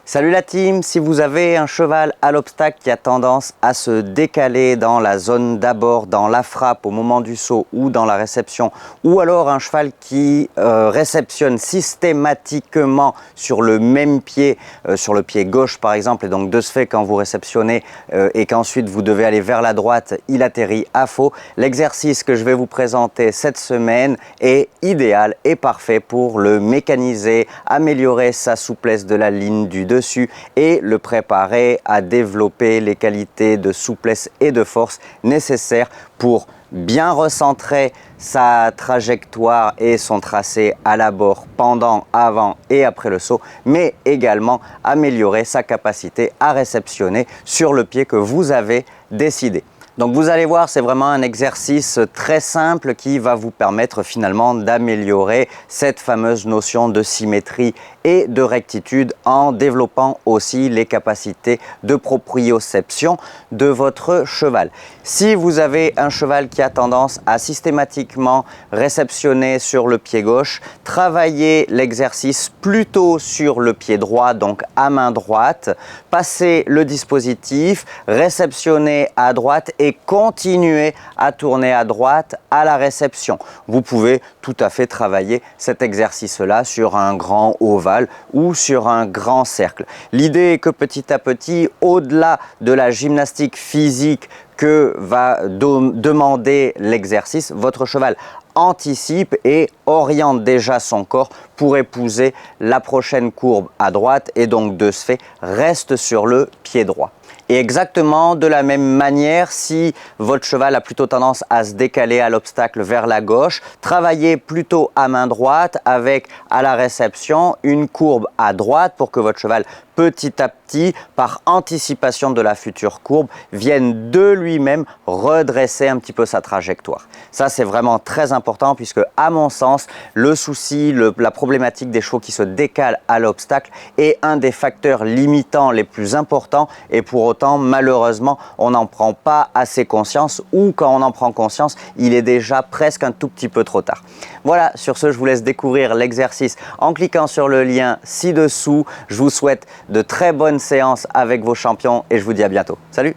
Salut la team, si vous avez un cheval à l'obstacle qui a tendance à se décaler dans la zone d'abord, dans la frappe au moment du saut ou dans la réception, ou alors un cheval qui réceptionne systématiquement sur le même pied, sur le pied gauche par exemple, et donc de ce fait quand vous réceptionnez et qu'ensuite vous devez aller vers la droite, il atterrit à faux, l'exercice que je vais vous présenter cette semaine est idéal et parfait pour le mécaniser, améliorer sa souplesse de la ligne du dessus et le préparer à développer les qualités de souplesse et de force nécessaires pour bien recentrer sa trajectoire et son tracé à l'abord, pendant, avant et après le saut, mais également améliorer sa capacité à réceptionner sur le pied que vous avez décidé. Donc vous allez voir, c'est vraiment un exercice très simple qui va vous permettre finalement d'améliorer cette fameuse notion de symétrie et de rectitude en développant aussi les capacités de proprioception de votre cheval. Si vous avez un cheval qui a tendance à systématiquement réceptionner sur le pied gauche, travaillez l'exercice plutôt sur le pied droit, donc à main droite, passez le dispositif, réceptionnez à droite et continuez à tourner à droite à la réception. Vous pouvez tout à fait travailler cet exercice-là sur un grand ovale ou sur un grand cercle. L'idée est que petit à petit, au-delà de la gymnastique physique que va demander l'exercice, votre cheval anticipe et oriente déjà son corps pour épouser la prochaine courbe à droite et donc de ce fait reste sur le pied droit. Et exactement de la même manière, si votre cheval a plutôt tendance à se décaler à l'obstacle vers la gauche, travaillez plutôt à main droite avec à la réception une courbe à droite pour que votre cheval petit à petit, par anticipation de la future courbe, vienne de lui-même redresser un petit peu sa trajectoire. Ça, c'est vraiment très important puisque, à mon sens, le souci, la problématique des chevaux qui se décalent à l'obstacle est un des facteurs limitants les plus importants et pour autant, malheureusement, on n'en prend pas assez conscience ou quand on en prend conscience, il est déjà presque un tout petit peu trop tard. Voilà, sur ce, je vous laisse découvrir l'exercice en cliquant sur le lien ci-dessous. Je vous souhaite de très bonnes séances avec vos champions et je vous dis à bientôt. Salut!